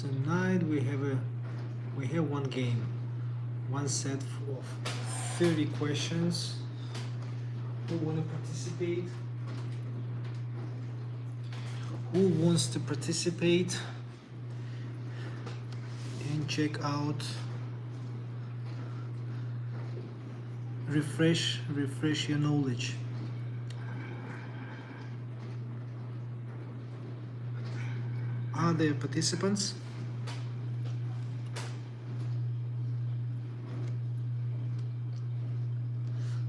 Tonight we have one game, one set of 30 questions. Who want to participate? Who wants to participate and check out? Refresh your knowledge. Are there participants?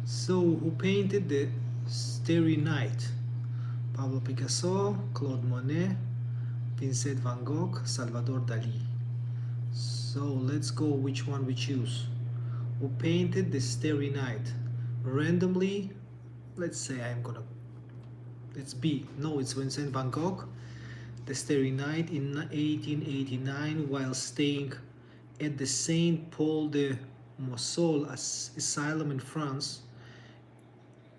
So, who painted the Starry Night? Pablo Picasso, Claude Monet, Vincent van Gogh, Salvador Dali. So, let's go which one we choose. Who painted the Starry Night? Randomly, let's say it's B. No, it's Vincent van Gogh. The Starry Night in 1889, while staying at the Saint Paul de Mossol Asylum in France.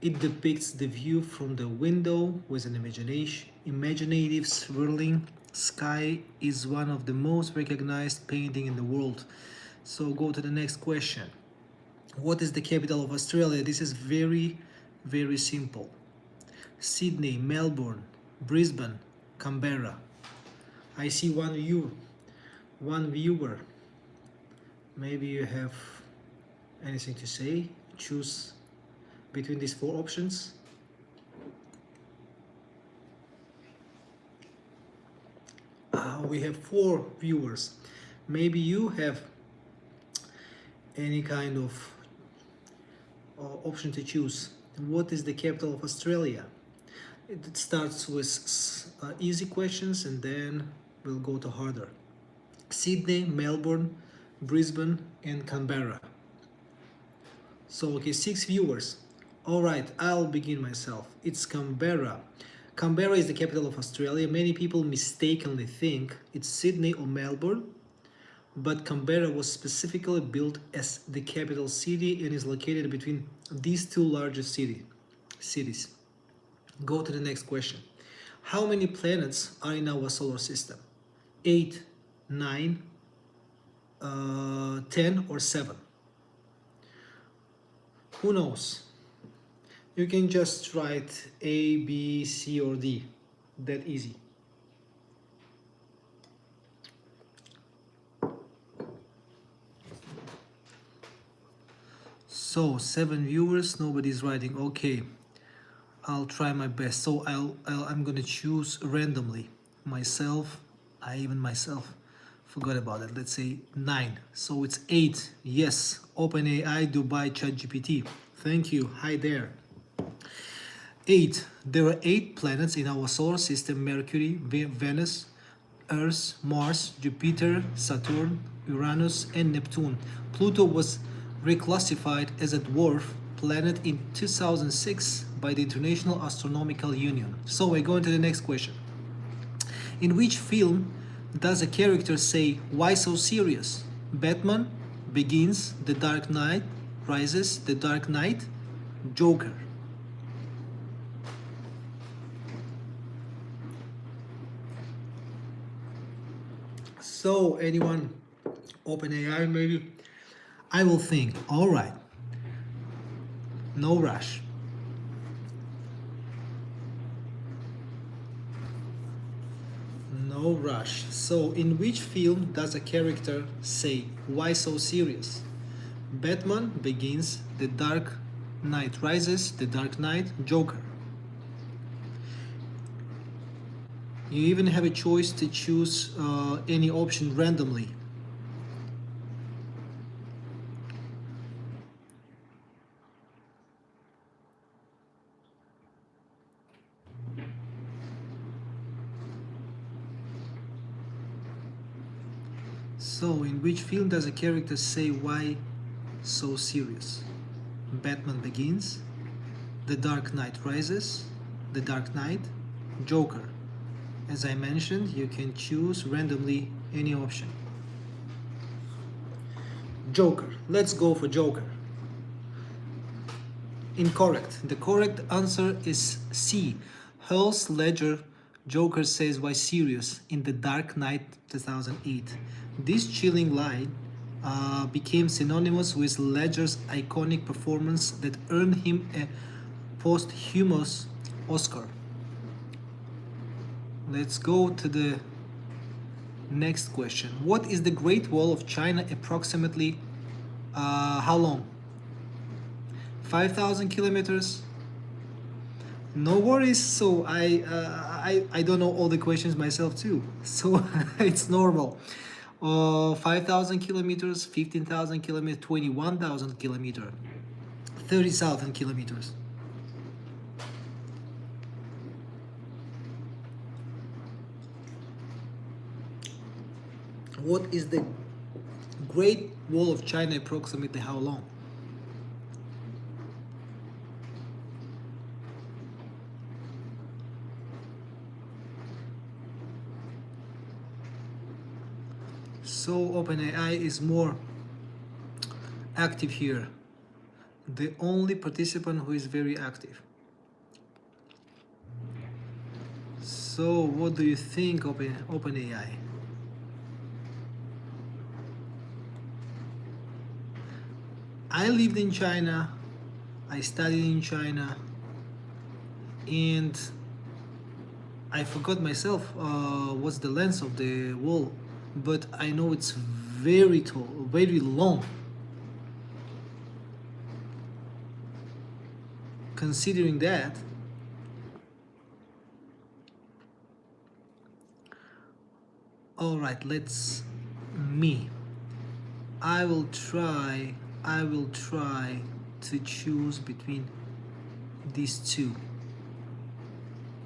It depicts the view from the window with an imaginative, swirling sky. Is one of the most recognized painting in the world. So go to the next question. What is the capital of Australia? This is very, very simple. Sydney, Melbourne, Brisbane, Canberra. I see one viewer. Maybe you have anything to say. Choose between these four options. We have 4 viewers. Maybe you have any kind of option to choose. What is the capital of Australia? It starts with easy questions and then we'll go to harder. Sydney, Melbourne, Brisbane and Canberra. So okay, 6 viewers. Alright, I'll begin myself. It's Canberra. Canberra is the capital of Australia. Many people mistakenly think it's Sydney or Melbourne, but Canberra was specifically built as the capital city and is located between these 2 largest cities. Go to the next question. How many planets are in our solar system? 8, 9, 10 or 7? Who knows? You can just write A, B, C or D. That easy. So 7 viewers, nobody's writing. Okay, I'll try my best. So I'm gonna choose randomly. I forgot about it. Let's say 9. So it's 8. Yes, OpenAI, Dubai, ChatGPT. Thank you. Hi there. 8. There are 8 planets in our solar system: Mercury, Venus, Earth, Mars, Jupiter, Saturn, Uranus, and Neptune. Pluto was reclassified as a dwarf planet in 2006 by the International Astronomical Union. So we're going to the next question. In which film does a character say, "Why so serious"? Batman Begins, The Dark Knight Rises, The Dark Knight, Joker. So anyone? OpenAI maybe? I will think. All right. No rush. No rush. So in which film does a character say, "Why so serious"? Batman Begins, The Dark Knight Rises, The Dark Knight, Joker. You even have a choice to choose any option randomly. So, in which film does a character say, "Why so serious"? Batman Begins, The Dark Knight Rises, The Dark Knight, Joker. As I mentioned, you can choose randomly any option. Joker. Let's go for Joker. Incorrect. The correct answer is C. Heath Ledger Joker says, why serious? In The Dark Knight 2008. This chilling line became synonymous with Ledger's iconic performance that earned him a posthumous Oscar. Let's go to the next question. What is the Great Wall of China approximately how long? 5,000 kilometers? No worries. So I don't know all the questions myself too. So it's normal. 5,000 kilometers, 15,000 kilometers, 21,000 kilometers, 30,000 kilometers. What is the Great Wall of China approximately how long? So OpenAI is more active here. The only participant who is very active. So what do you think, OpenAI? I lived in China, I studied in China, and I forgot myself what's the length of the wall, but I know it's very tall, very long. Considering that, all right, I will try to choose between these two.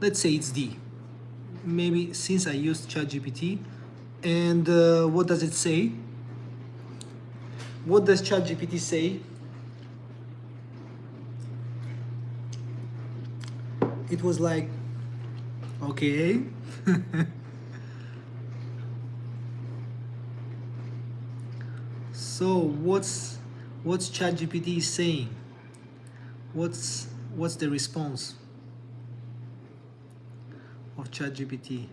Let's say it's D. Maybe since I used ChatGPT. And what does it say? What does ChatGPT say? It was like, okay. So what's ChatGPT saying? What's the response of ChatGPT?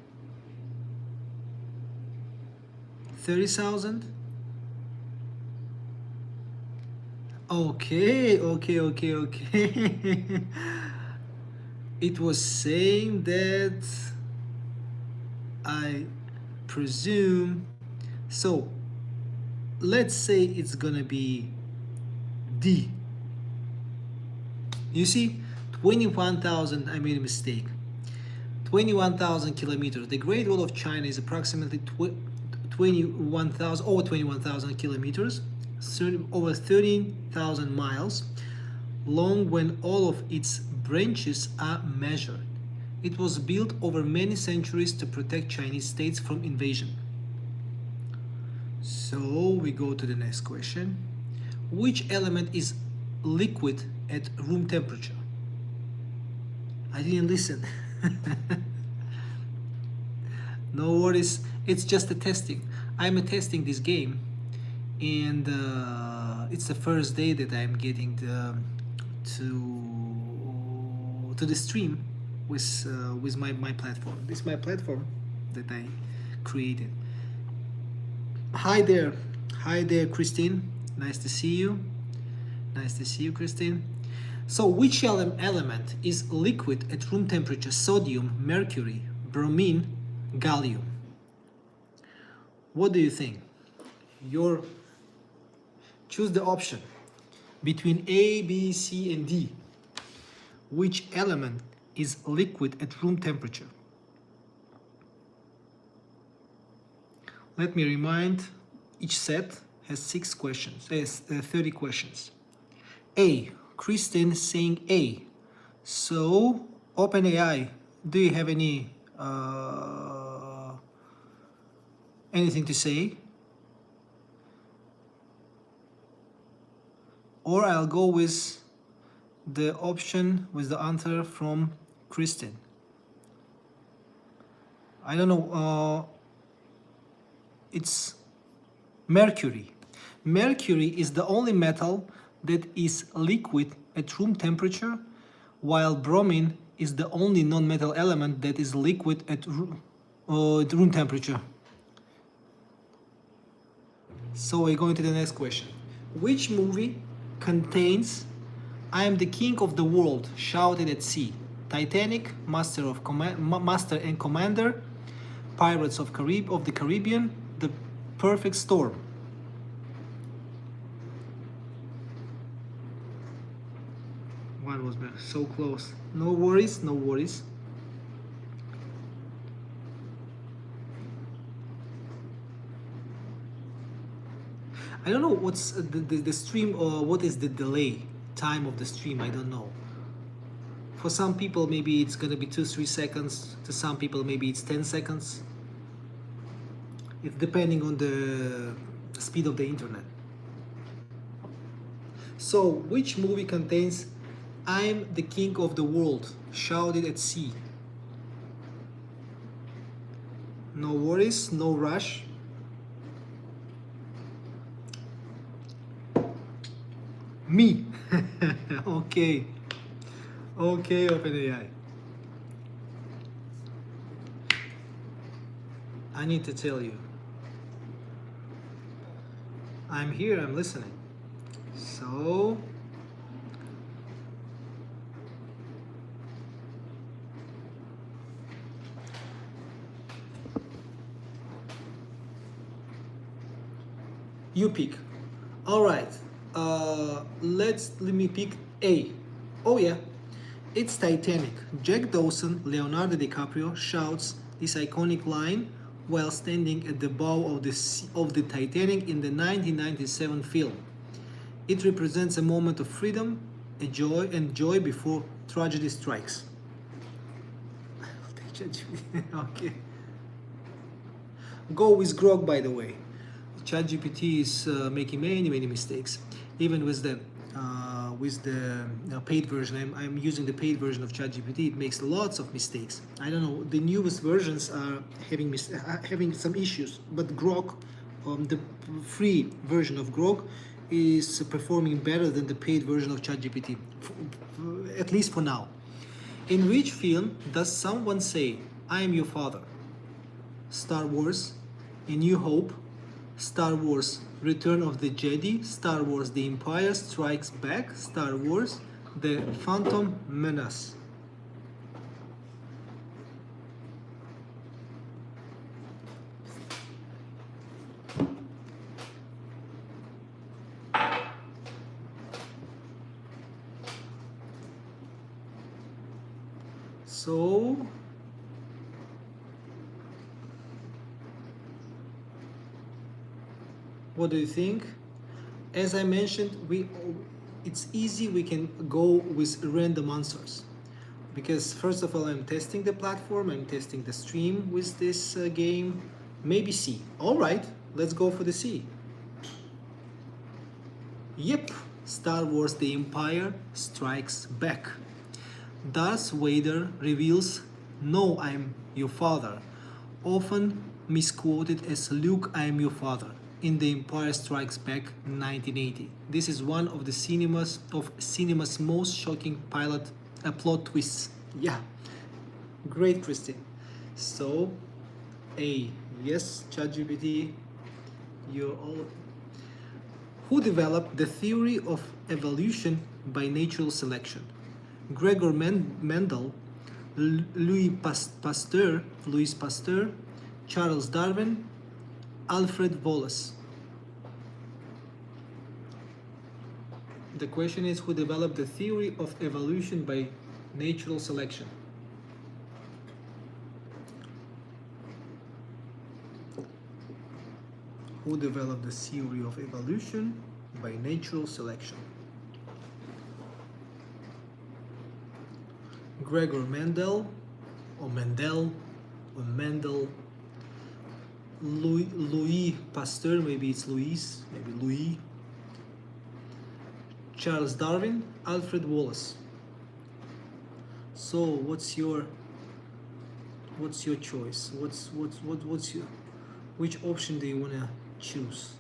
30,000? Okay. It was saying that, I presume, so let's say it's gonna be D. You see, 21,000, I made a mistake. 21,000 kilometers. The Great Wall of China is approximately 21,000 kilometers, over 13,000 miles long when all of its branches are measured. It was built over many centuries to protect Chinese states from invasion. So we go to the next question. Which element is liquid at room temperature? I didn't listen. No worries, it's just a testing. I'm testing this game, and it's the first day that I'm getting to the stream with my platform. This is my platform that I created. Hi there, Christine. Nice to see you. Christine. So which element is liquid at room temperature? Sodium, mercury, bromine, gallium. What do you think? Choose the option between A, B, C, and D. Which element is liquid at room temperature? Let me remind, each set has 30 questions. A, Kristen saying A. So, OpenAI, do you have anything to say? Or I'll go with the option with the answer from Kristen. I don't know. It's mercury. Mercury is the only metal that is liquid at room temperature, while bromine is the only non-metal element that is liquid at room temperature? So we're going to the next question. Which movie contains "I am the king of the world" shouted at sea? Titanic, Master and Commander, Pirates of the Caribbean, The Perfect Storm. One was so close. No worries, no worries. I don't know what's the stream, or what is the delay time of the stream. I don't know. For some people, maybe it's gonna be 2-3 seconds. To some people, maybe it's 10 seconds. It's depending on the speed of the internet. So, which movie contains "I'm the king of the world" shouted at sea? No worries, no rush. Me. Okay. Okay, OpenAI. I need to tell you. I'm here, I'm listening. So, you pick. All right. Let me pick A. Oh yeah, it's Titanic. Jack Dawson, Leonardo DiCaprio, shouts this iconic line while standing at the bow of the Titanic in the 1997 film. It represents a moment of freedom, joy before tragedy strikes. I'll take ChatGPT. Okay. Go with Grok, by the way. ChatGPT is making many mistakes, even with the paid version. I'm using the paid version of ChatGPT. It makes lots of mistakes. I don't know. The newest versions are having some issues, but Grok, the free version of Grok, is performing better than the paid version of ChatGPT, at least for now. In which film does someone say "I am your father"? Star Wars, A New Hope, Star Wars Return of the Jedi, Star Wars The Empire Strikes Back, Star Wars The Phantom Menace. So, what do you think? As I mentioned, it's easy. We can go with random answers, because first of all, I'm testing the platform, I'm testing the stream with this game. Maybe C. All right, let's go for the C. Yep, Star Wars The Empire Strikes Back. Darth Vader reveals "No, I'm your father," often misquoted as "Luke, I am your father," in The Empire Strikes Back 1980. This is one of the cinema's most shocking plot twists. Yeah, great, Christine. So, A. Yes, ChatGPT, you're all. Who developed the theory of evolution by natural selection? Gregor Mendel, Louis Pasteur, Charles Darwin, Alfred Wallace. The question is, who developed the theory of evolution by natural selection? Who developed the theory of evolution by natural selection? Gregor Mendel, or Mendel, Louis Pasteur, maybe it's Louis, maybe Louis, Charles Darwin, Alfred Wallace. So what's your choice? Which option do you wanna choose?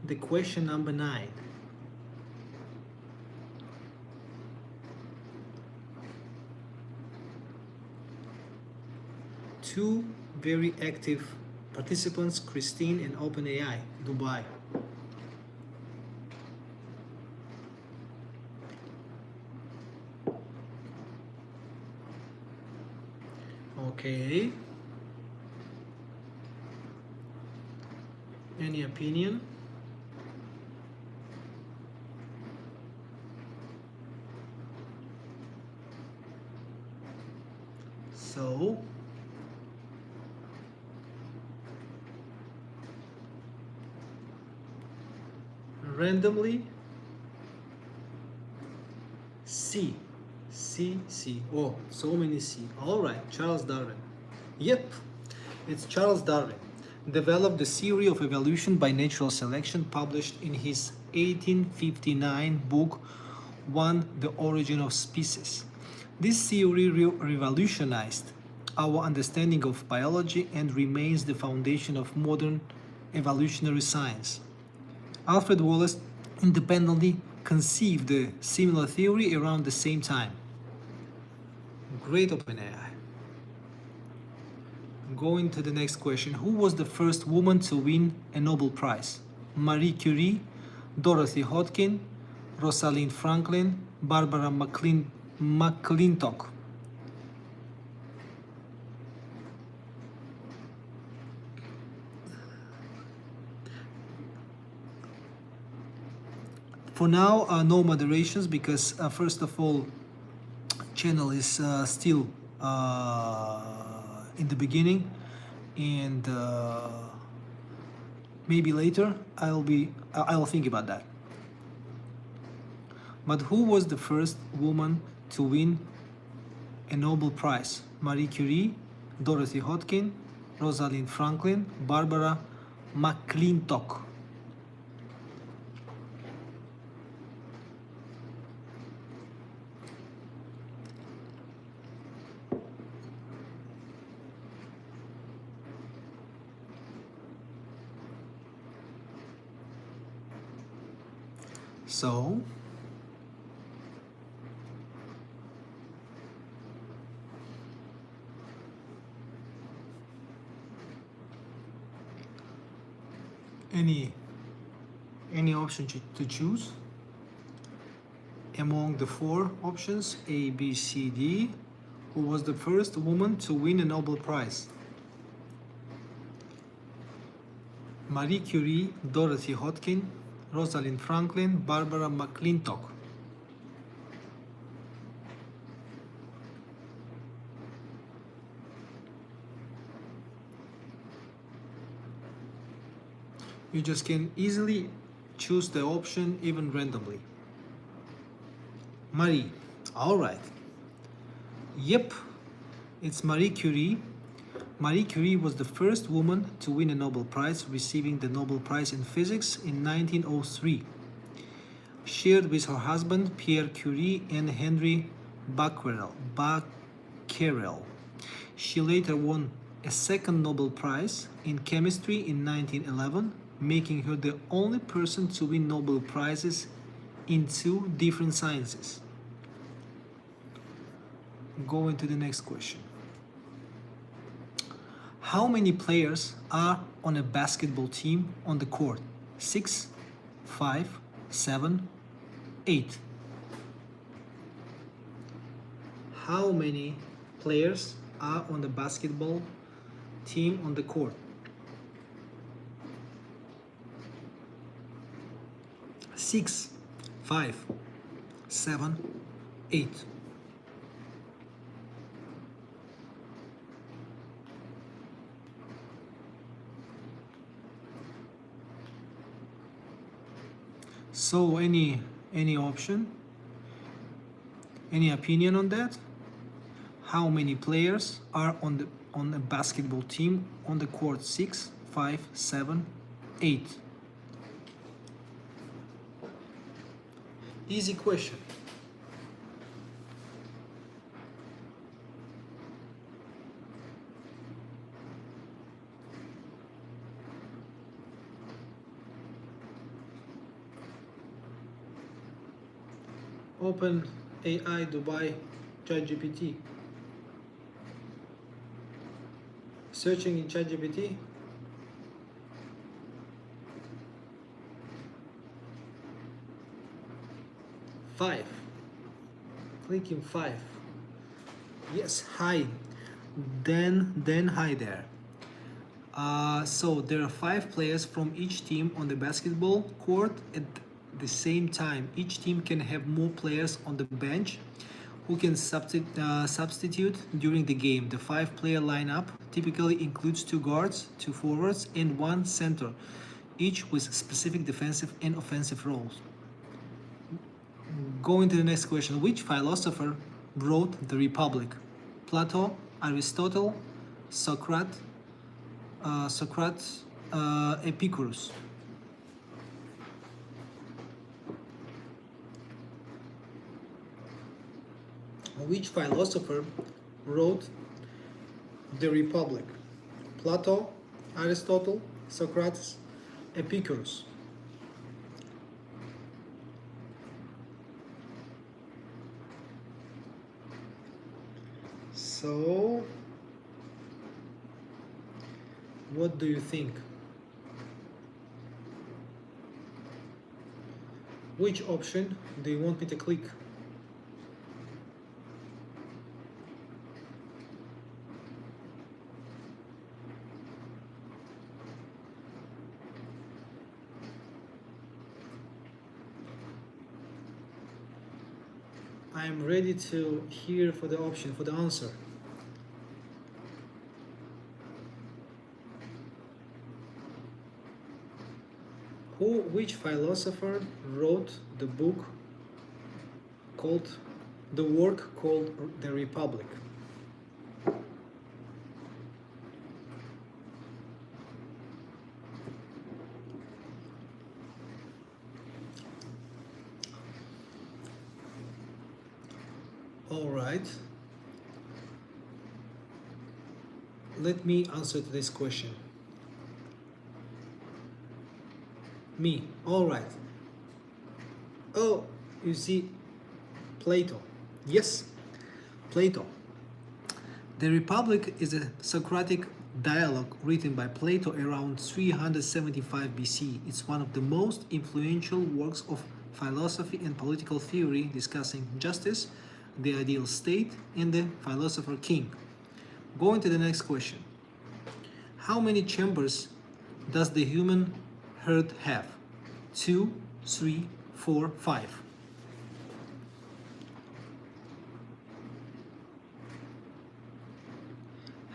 The question number 9. two very active participants, Christine and OpenAI, Dubai. Okay. Any opinion? So, randomly, C. C. Oh, so many C. All right, Charles Darwin. Yep, it's Charles Darwin. Developed the theory of evolution by natural selection, published in his 1859 book, One, The Origin of Species. This theory revolutionized our understanding of biology and remains the foundation of modern evolutionary science. Alfred Wallace independently conceived a similar theory around the same time. Great OpenAI. Going to the next question. Who was the first woman to win a Nobel Prize? Marie Curie, Dorothy Hodgkin, Rosalind Franklin, Barbara McClintock. For now, no moderations because first of all, channel is still in the beginning, and maybe later I'll think about that. But who was the first woman to win a Nobel Prize? Marie Curie, Dorothy Hodgkin, Rosalind Franklin, Barbara McClintock. So, any option to choose among the four options A, B, C, D? Who was the first woman to win a Nobel Prize? Marie Curie, Dorothy Hodgkin, Rosalind Franklin, Barbara McClintock. You just can easily choose the option even randomly. Marie. All right. Yep, it's Marie Curie. Marie Curie was the first woman to win a Nobel Prize, receiving the Nobel Prize in Physics in 1903. Shared with her husband Pierre Curie and Henry Becquerel. She later won a second Nobel Prize in Chemistry in 1911, making her the only person to win Nobel Prizes in two different sciences. Going to the next question. How many players are on a basketball team on the court? 6, 5, 7, 8. How many players are on the basketball team on the court? 6, 5, 7, 8. So any option? Any opinion on that? How many players are on a basketball team on the court? 6, 5, 7, 8. Easy question. OpenAI Dubai ChatGPT. Searching in ChatGPT. Five. Clicking 5. Yes, hi. Then hi there. So there are 5 players from each team on the basketball court at the same time. Each team can have more players on the bench who can substitute during the game. The 5-player lineup typically includes 2 guards, 2 forwards, and 1 center, each with specific defensive and offensive roles. Going to the next question. Which philosopher wrote The Republic? Plato, Aristotle, Socrates, Epicurus. Which philosopher wrote The Republic? Plato, Aristotle, Socrates, Epicurus. So, what do you think? Which option do you want me to click? I am ready to hear for the option, for the answer. Which philosopher wrote the book called, the work called The Republic? All right. Let me answer to this question. Me. All right. Oh, you see, Plato. Yes, Plato. The Republic is a Socratic dialogue written by Plato around 375 BC. It's one of the most influential works of philosophy and political theory discussing justice, the ideal state, and the philosopher king. Going to the next question. How many chambers does the human heart have? 2, 3, 4, 5.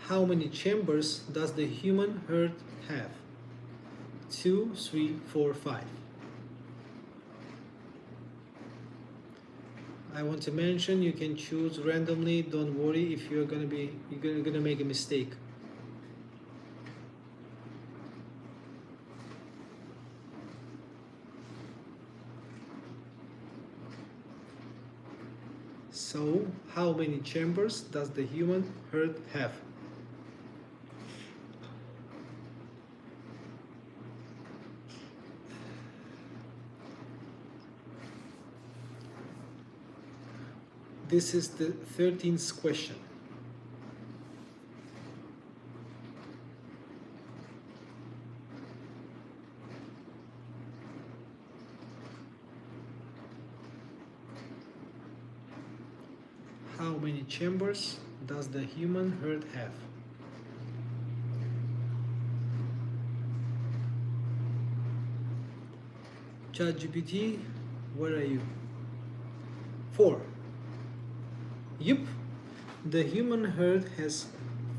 How many chambers does the human heart have? 2, 3, 4, 5. I want to mention you can choose randomly. Don't worry if you're gonna make a mistake. So, how many chambers does the human heart have? This is the 13th question. How many chambers does the human heart have? ChatGPT, where are you? 4. Yep, the human heart has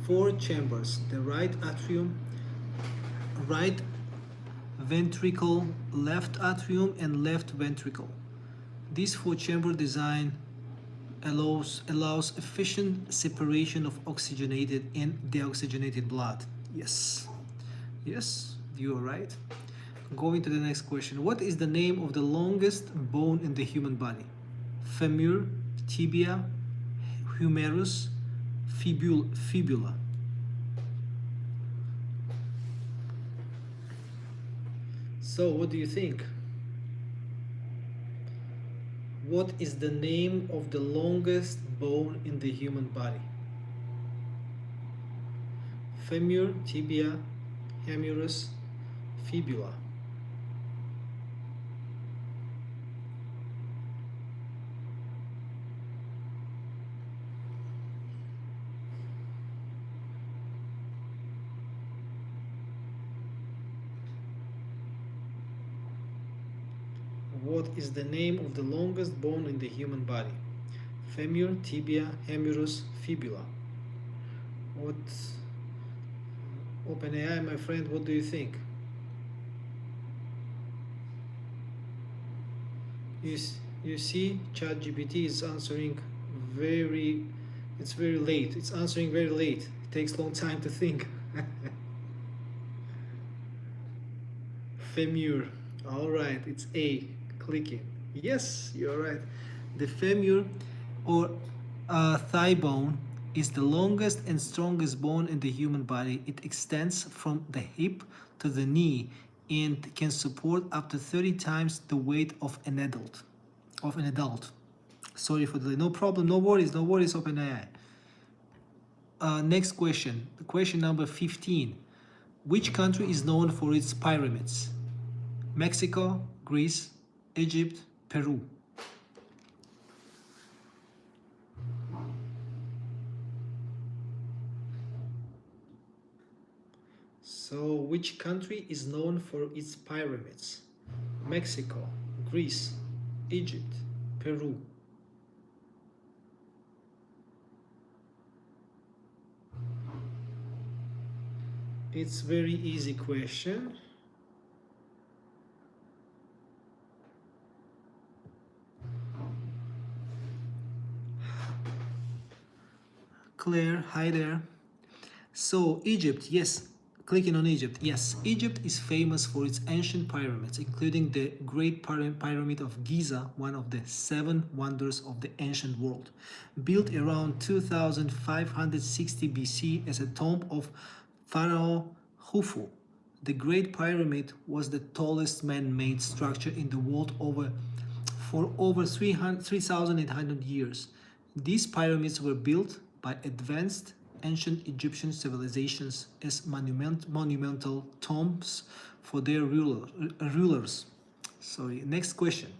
4 chambers: the right atrium, right ventricle, left atrium, and left ventricle. This 4-chamber design allows efficient separation of oxygenated and deoxygenated blood. Yes, you are right. Going to the next question. What is the name of the longest bone in the human body? Femur, tibia, humerus, fibula. So what do you think? What is the name of the longest bone in the human body? Femur, tibia, humerus, fibula. What is the name of the longest bone in the human body? Femur, tibia, humerus, fibula. What? OpenAI, my friend, what do you think? You see, ChatGPT is answering it's very late. It's answering very late. It takes a long time to think. Femur. All right, it's A. Clicking. Yes, you're right. The femur or thigh bone is the longest and strongest bone in the human body. It extends from the hip to the knee and can support up to 30 times the weight of an adult. Sorry for the no problem, no worries, OpenAI. Next question, question number 15. Which country is known for its pyramids? Mexico, Greece, Egypt, Peru. So, which country is known for its pyramids? Mexico, Greece, Egypt, Peru. It's very easy question. Claire, hi there. So Egypt, yes, clicking on Egypt. Yes, Egypt is famous for its ancient pyramids, including the Great Pyramid of Giza, one of the 7 wonders of the ancient world. Built around 2560 BC as a tomb of Pharaoh Khufu, the Great Pyramid was the tallest man-made structure in the world for over 3,800 years. These pyramids were built by advanced ancient Egyptian civilizations as monumental tombs for their rulers. Sorry, next question.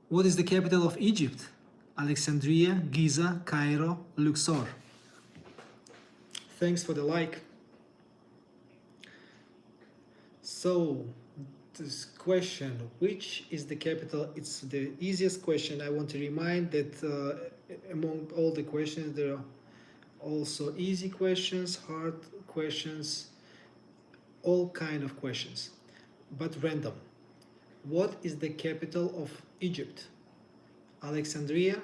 What is the capital of Egypt? Alexandria, Giza, Cairo, Luxor. Thanks for the like. So, this question, which is the capital? It's the easiest question. I want to remind that among all the questions, there are also easy questions, hard questions, all kind of questions, but random. What is the capital of Egypt? Alexandria,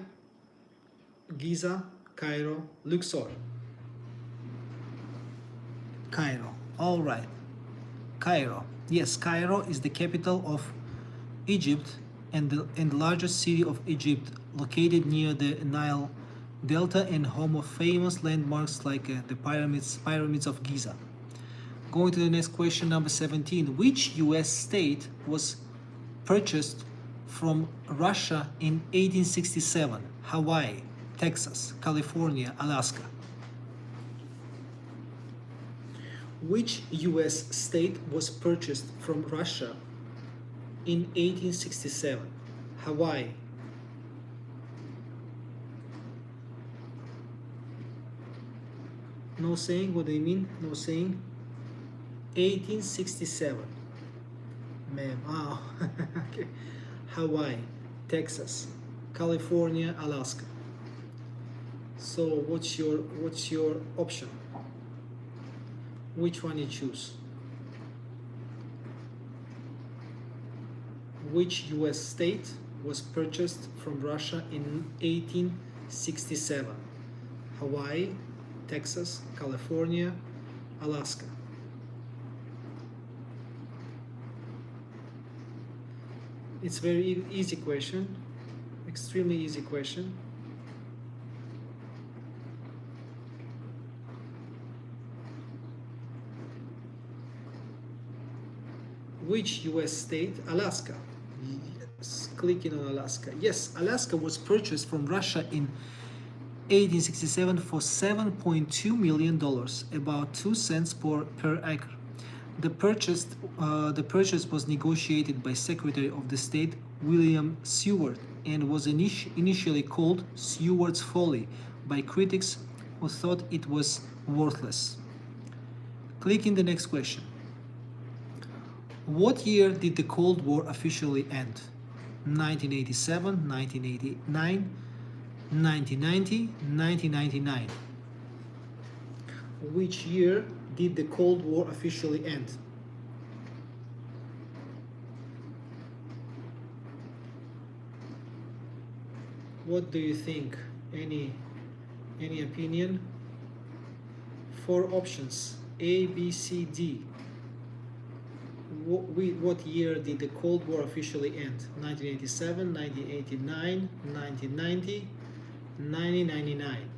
Giza, Cairo, Luxor. Cairo. All right. Cairo. Yes, Cairo is the capital of Egypt and the largest city of Egypt, located near the Nile Delta and home of famous landmarks like the pyramids of Giza. Going to the next question, number 17. Which US state was purchased from Russia in 1867? Hawaii, Texas, California, Alaska. Which US state was purchased from Russia in 1867? Hawaii. No saying? What do you mean? No saying? 1867. Ma'am. Oh. Okay. Hawaii, Texas, California, Alaska. So what's your option? Which one you choose? Which US state was purchased from Russia in 1867? Hawaii, Texas, California, Alaska. It's very easy question, extremely easy question. Which US state? Alaska. Yes, clicking on Alaska. Yes, Alaska was purchased from Russia in 1867 for $7.2 million, about 2 cents per acre. The purchase was negotiated by Secretary of the State William Seward and was initially called Seward's Folly by critics who thought it was worthless. Click in the next question. What year did the Cold War officially end? 1987, 1989, 1990, 1999. Which year did the Cold War officially end? What do you think? Any opinion? 4 options: A, B, C, D. What year did the Cold War officially end? 1987, 1989, 1990, 1999.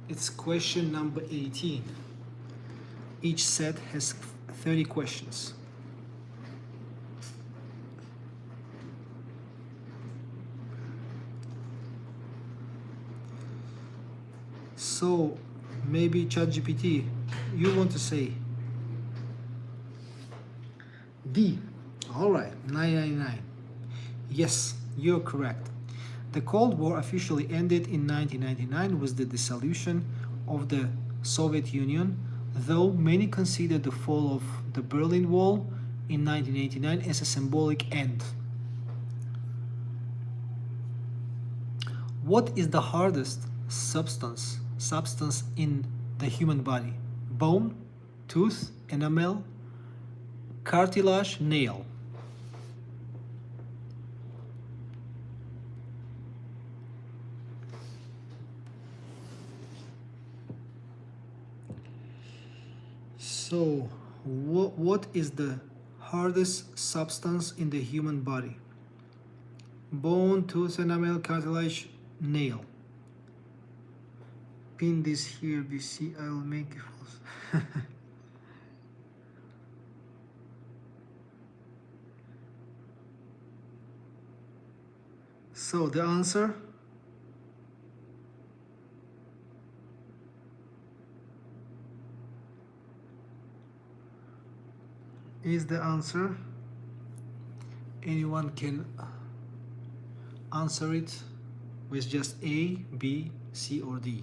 It's question number 18. Each set has 30 questions. So maybe ChatGPT, you want to say D. All right, 999. Yes, you're correct. The Cold War officially ended in 1999 with the dissolution of the Soviet Union, though many consider the fall of the Berlin Wall in 1989 as a symbolic end. What is the hardest substance in the human body? Bone, tooth, enamel, cartilage, nail. So, what is the hardest substance in the human body? Bone, tooth, enamel, cartilage, nail. Pin this here, BC, I will make it false. So the answer is the answer. Anyone can answer it with just A, B, C, or D.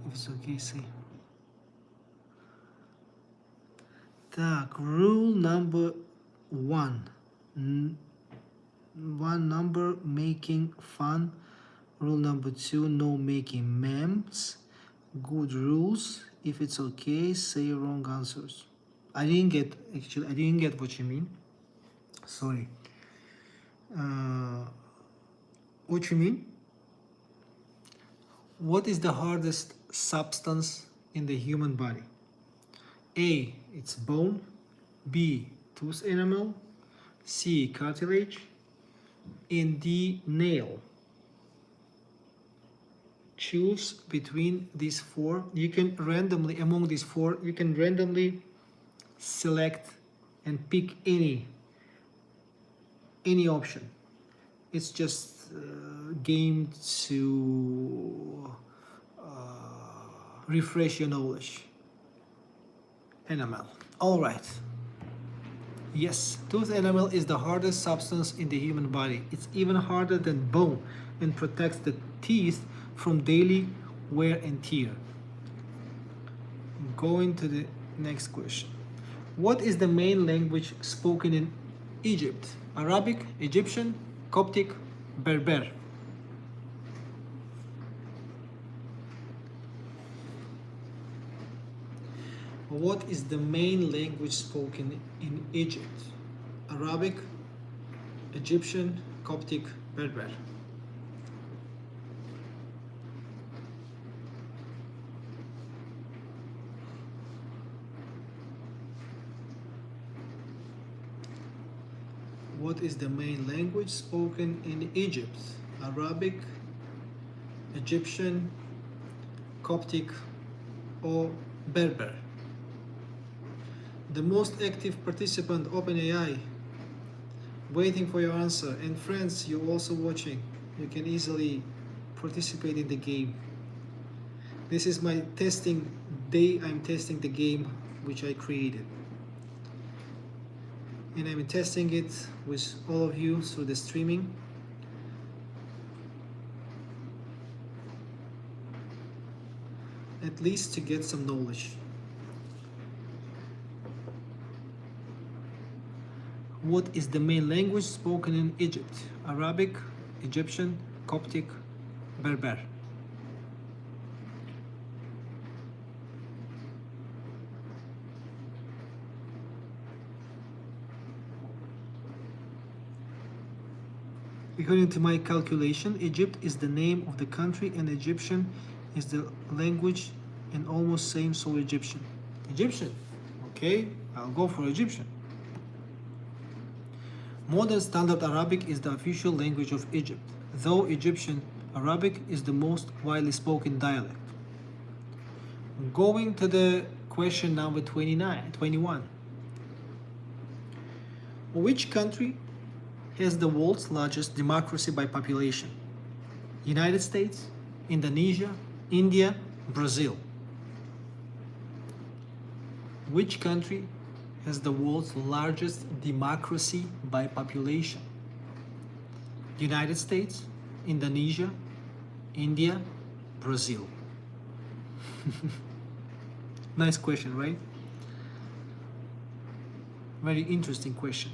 If it's okay, say. Так, rule number 1. One number, making fun. Rule number 2, no making memes. Good rules. If it's okay, say wrong answers. I didn't get what you mean. Sorry. What you mean? What is the hardest substance in the human body? A, it's bone. B, tooth enamel. C, cartilage. And D, nail. Choose between these 4. You can randomly, among these 4, you can randomly select and pick any option. It's just game to refresh your knowledge. Enamel. All right. Yes, tooth enamel is the hardest substance in the human body. It's even harder than bone and protects the teeth from daily wear and tear. Going to the next question. What is the main language spoken in Egypt? Arabic, Egyptian, Coptic, Berber. What is the main language spoken in Egypt? Arabic, Egyptian, Coptic, Berber. What is the main language spoken in Egypt? Arabic, Egyptian, Coptic, or Berber? The most active participant, OpenAI, waiting for your answer. And friends, you're also watching. You can easily participate in the game. This is my testing day. I'm testing the game which I created. And I'm testing it with all of you through the streaming. At least to get some knowledge. What is the main language spoken in Egypt? Arabic, Egyptian, Coptic, Berber. According to my calculation, Egypt is the name of the country and Egyptian is the language and almost same, so Egyptian. Egyptian. Okay, I'll go for Egyptian. Modern Standard Arabic is the official language of Egypt, though Egyptian Arabic is the most widely spoken dialect. Going to the question number 21. Which country has the world's largest democracy by population? United States, Indonesia, India, Brazil. Which country has the world's largest democracy by population? United States, Indonesia, India, Brazil. Nice question, right? Very interesting question.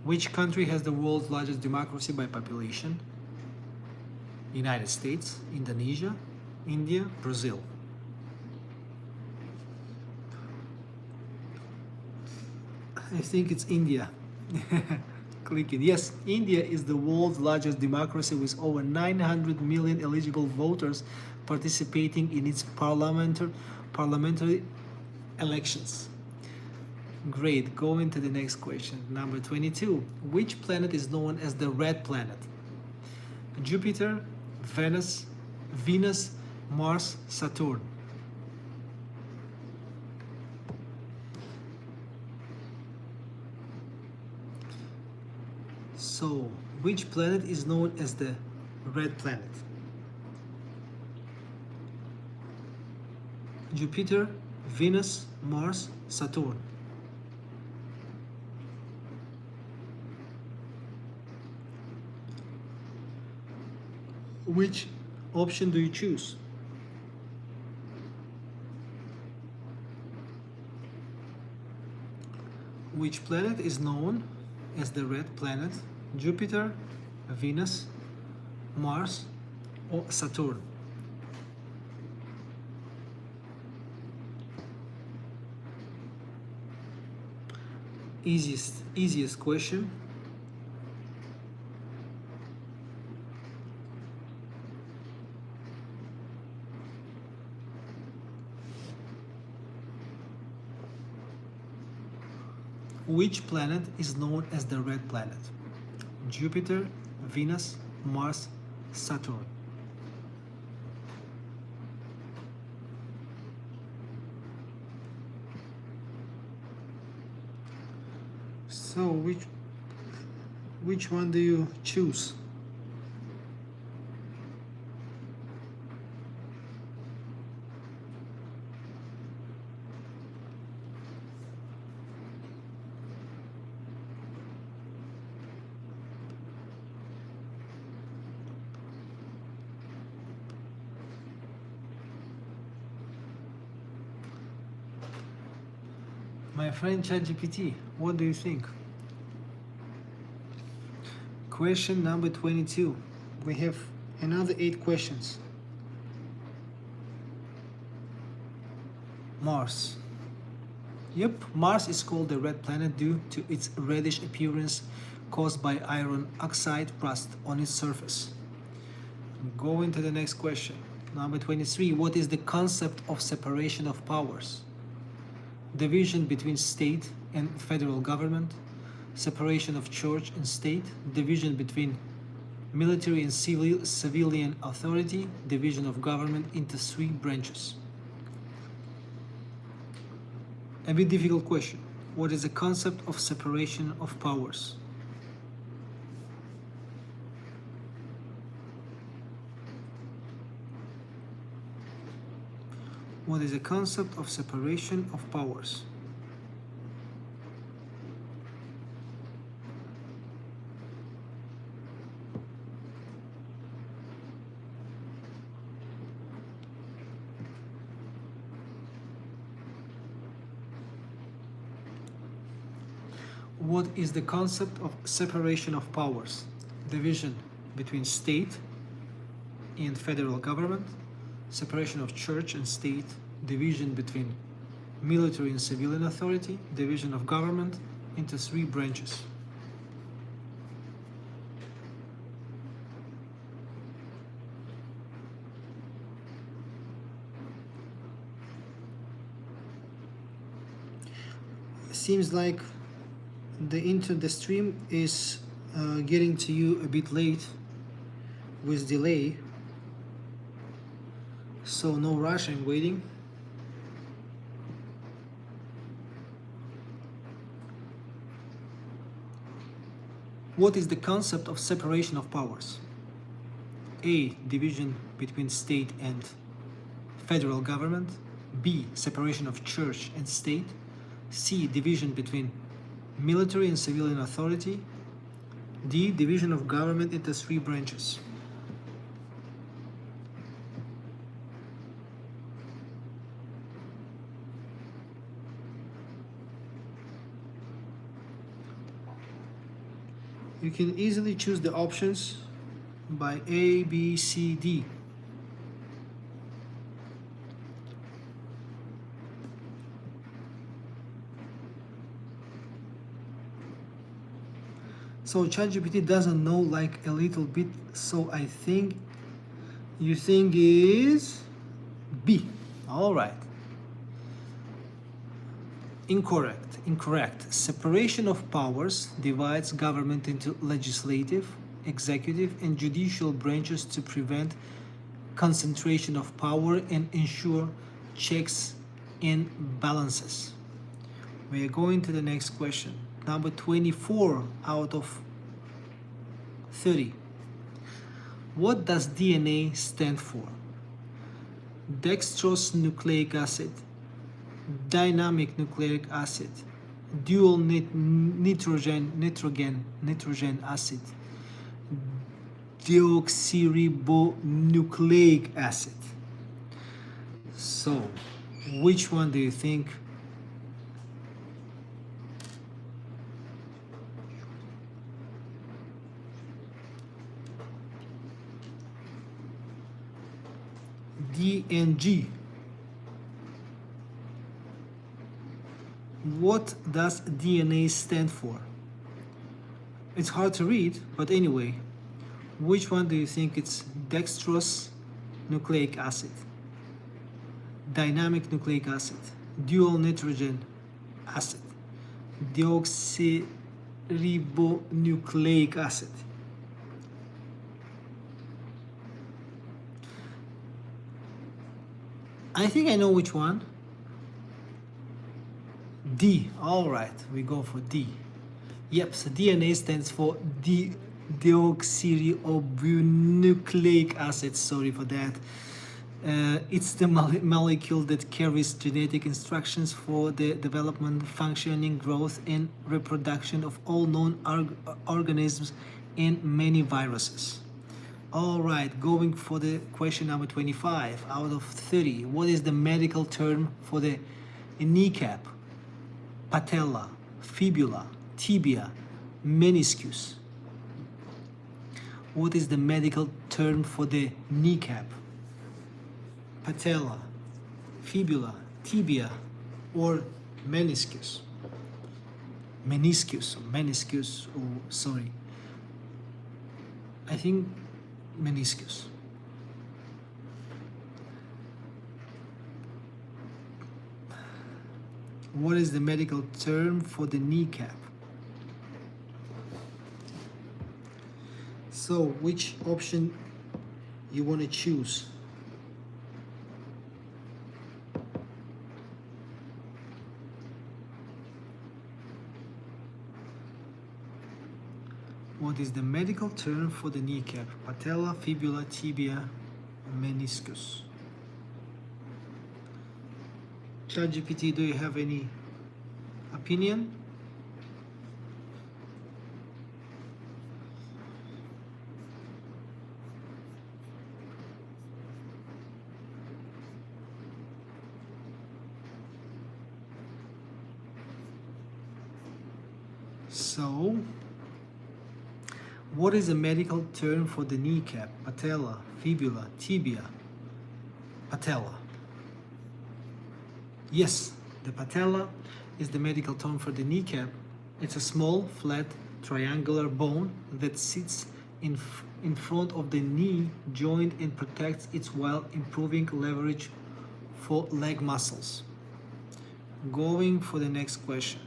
Which country has the world's largest democracy by population? United States, Indonesia, India, Brazil. I think it's India. Click it. Yes, India is the world's largest democracy with over 900 million eligible voters participating in its parliamentary elections. Great. Going to the next question. Number 22. Which planet is known as the red planet? Jupiter, Venus, Mars, Saturn. So, which planet is known as the red planet? Jupiter, Venus, Mars, Saturn. Which option do you choose? Which planet is known as the red planet? Jupiter, Venus, Mars, or Saturn? Easiest question. Which planet is known as the red planet? Jupiter, Venus, Mars, Saturn. So which one do you choose? My friend ChatGPT, what do you think? Question number 22. We have another 8 questions. Mars. Yep, Mars is called the red planet due to its reddish appearance caused by iron oxide rust on its surface. Going to the next question. Number 23. What is the concept of separation of powers? Division between state and federal government, separation of church and state, division between military and civilian authority, division of government into three branches. A bit difficult question. What is the concept of separation of powers? What is the concept of separation of powers? What is the concept of separation of powers? Division between state and federal government, separation of church and state, division between military and civilian authority, division of government into three branches. Seems like the stream is getting to you a bit late with delay, so no rush, I'm waiting. What is the concept of separation of powers? A. Division between state and federal government. B. Separation of church and state. C. Division between military and civilian authority. D. Division of government into three branches. You can easily choose the options by A, B, C, D. So ChatGPT doesn't know like a little bit, so I think you think is B. All right. Incorrect. Separation of powers divides government into legislative, executive, and judicial branches to prevent concentration of power and ensure checks and balances. We are going to the next question. Number 24 out of 30. What does DNA stand for? Dextrose nucleic acid, dynamic nucleic acid, dual nitrogen acid, deoxyribonucleic acid. So, which one do you think? D and G. What does DNA stand for? It's hard to read, but anyway, which one do you think it's? Dextrose nucleic acid, dynamic nucleic acid, dual nitrogen acid, deoxyribonucleic acid? I think I know which one. D. All right, we go for D. Yep, so DNA stands for deoxyribonucleic acid. Sorry for that. It's the molecule that carries genetic instructions for the development, functioning, growth, and reproduction of all known organisms and many viruses. All right, going for the question number 25 out of 30. What is the medical term for the kneecap, patella, fibula, tibia, meniscus? What is the medical term for the kneecap, patella, fibula, tibia, or meniscus? Meniscus, oh, sorry. I think meniscus. What is the medical term for the kneecap? So which option you want to choose? What is the medical term for the kneecap? Patella, fibula, tibia, meniscus. ChatGPT, do you have any opinion? So, what is a medical term for the kneecap? Patella, fibula, tibia, patella. Yes, the patella is the medical term for the kneecap. It's a small, flat, triangular bone that sits in front of the knee joint and protects it while improving leverage for leg muscles. Going for the next question.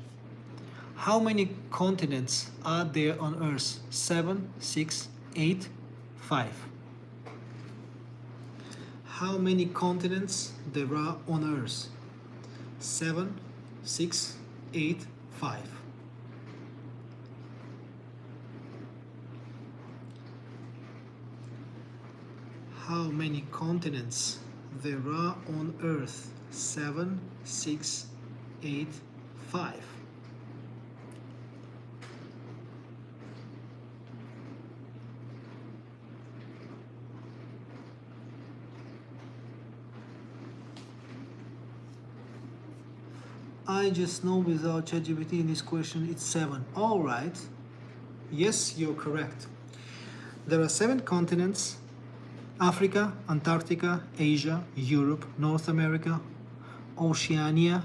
How many continents are there on Earth? 7, 6, 8, 5. How many continents there are on Earth? 7, 6, 8, 5. How many continents there are on Earth? 7, 6, 8, 5. I just know without ChatGPT in this question it's 7. All right. Yes, you're correct. There are 7 continents: Africa, Antarctica, Asia, Europe, North America, Oceania,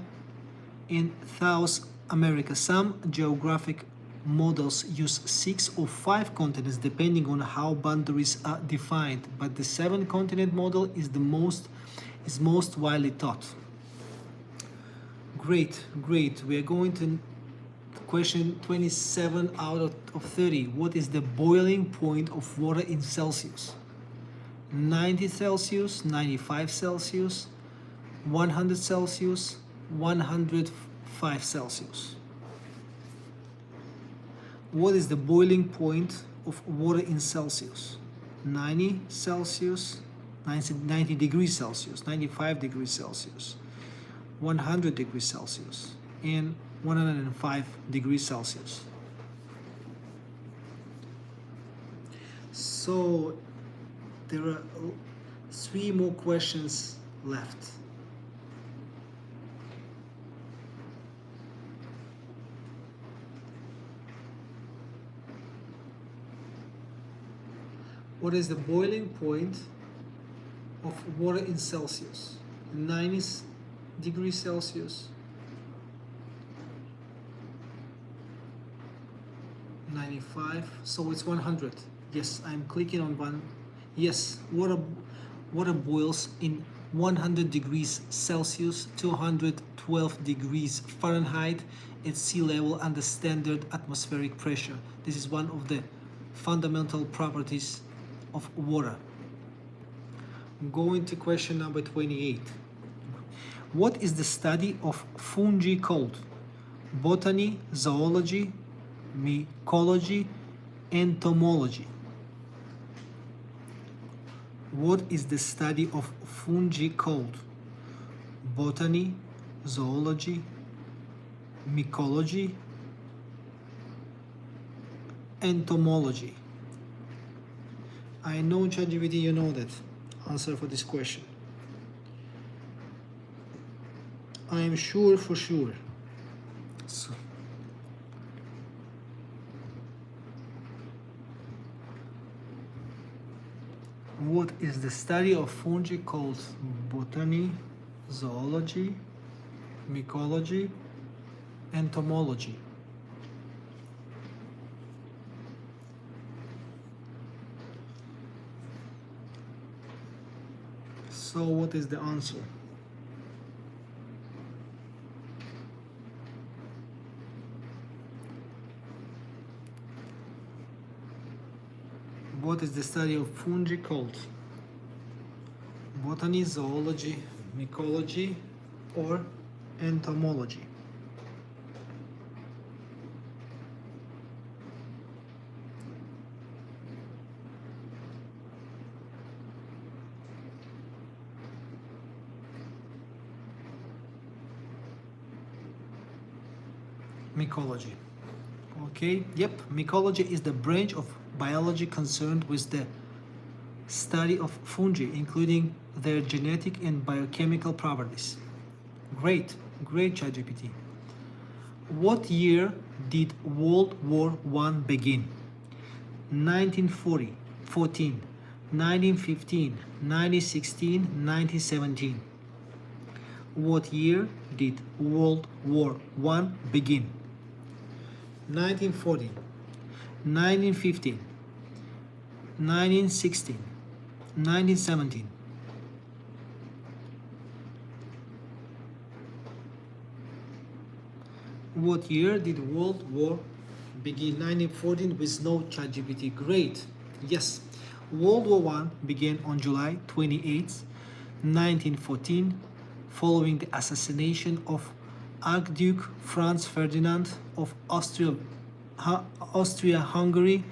and South America. Some geographic models use 6 or 5 continents depending on how boundaries are defined, but the 7-continent model is most widely taught. Great. We are going to question 27 out of 30. What is the boiling point of water in Celsius? 90 Celsius, 95 Celsius, 100 Celsius, 105 Celsius. What is the boiling point of water in Celsius? 90 Celsius, 90 degrees Celsius, 95 degrees Celsius, 100 degrees Celsius, and 105 degrees Celsius. So there are 3 more questions left. What is the boiling point of water in Celsius? 90 degrees Celsius, 95, so it's 100. Yes, I'm clicking on one. Yes, water boils in 100 degrees Celsius, 212 degrees Fahrenheit at sea level under standard atmospheric pressure. This is one of the fundamental properties of water. Going to question number 28. What is the study of fungi called? Botany, zoology, mycology, entomology. What is the study of fungi called? Botany, zoology, mycology, entomology. I know ChatGPT, you know that answer for this question. I am sure for sure. So, what is the study of fungi called? Botany, zoology, mycology, entomology. So what is the answer? What is the study of fungi called? Botany, zoology, mycology, or entomology? Mycology. Okay, yep, mycology is the branch of biology concerned with the study of fungi, including their genetic and biochemical properties. Great, great, ChatGPT. What year did World War I begin? 1940, 14, 1915, 1916, 1917. What year did World War I begin? 1940, 1915, 1916, 1917. What year did World War begin? 1914 with no ChatGPT. Great. Yes. World War I began on July 28, 1914, following the assassination of Archduke Franz Ferdinand of Austria-Hungary,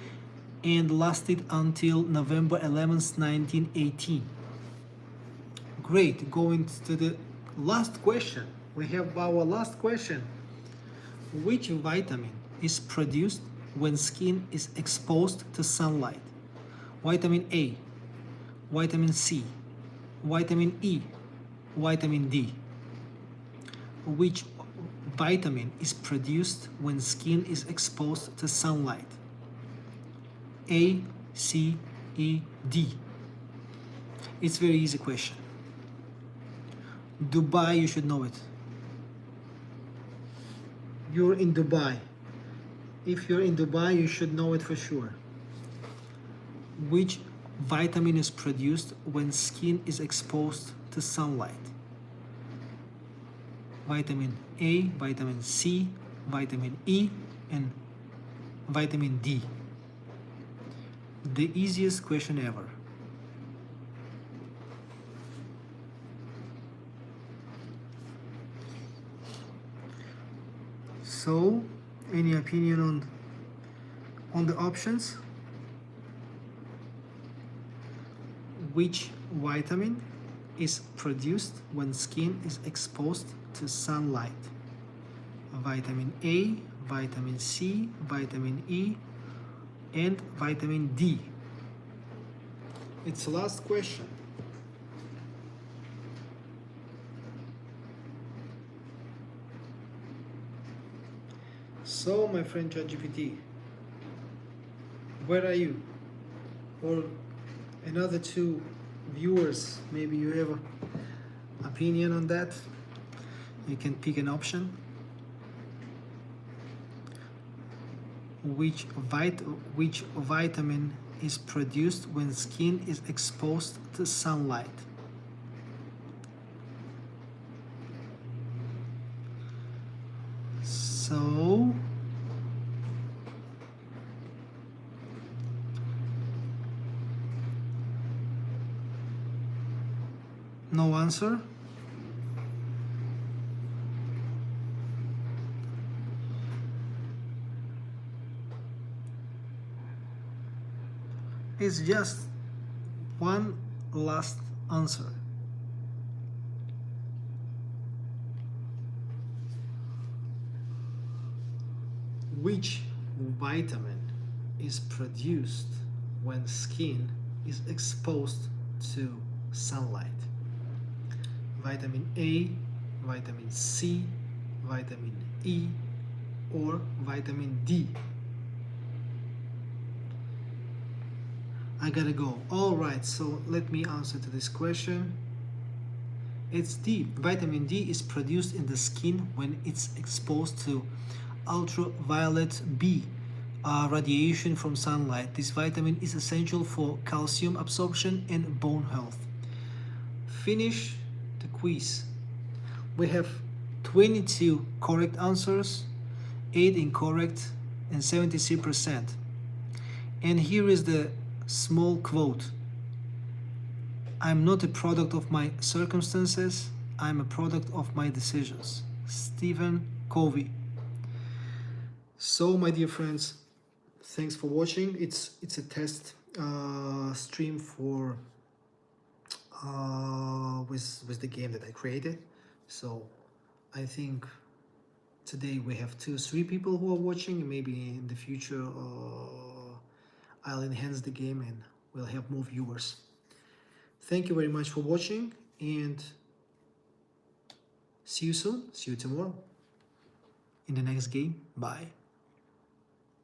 and lasted until November 11, 1918. Great. Going to the last question. We have our last question. Which vitamin is produced when skin is exposed to sunlight? Vitamin A, vitamin C, vitamin E, vitamin D. Which vitamin is produced when skin is exposed to sunlight? A, C, E, D. It's very easy question. Dubai, you should know it. You're in Dubai. If you're in Dubai, you should know it for sure. Which vitamin is produced when skin is exposed to sunlight? Vitamin A, vitamin C, vitamin E, and vitamin D. The easiest question ever. So, any opinion on the options? Which vitamin is produced when skin is exposed to sunlight? Vitamin A, vitamin C, vitamin E, and vitamin D. It's the last question. So, my friend ChatGPT, where are you? Or another two viewers, maybe you have an opinion on that. You can pick an option. Which vitamin is produced when skin is exposed to sunlight? So, no answer. It's just one last answer. Which vitamin is produced when skin is exposed to sunlight? Vitamin A, vitamin C, vitamin E, or vitamin D? I gotta go. Alright, so let me answer to this question. It's D. Vitamin D is produced in the skin when it's exposed to ultraviolet B radiation from sunlight. This vitamin is essential for calcium absorption and bone health. Finish the quiz. We have 22 correct answers, 8 incorrect, and 73%. And here is the small quote. I'm not a product of my circumstances, I'm a product of my decisions. Stephen Covey. So, my dear friends, thanks for watching. It's a test stream for with the game that I created. So I think today we have 2-3 people who are watching, and maybe in the future I'll enhance the game and we'll have more viewers. Thank you very much for watching, and see you soon. See you tomorrow in the next game. Bye.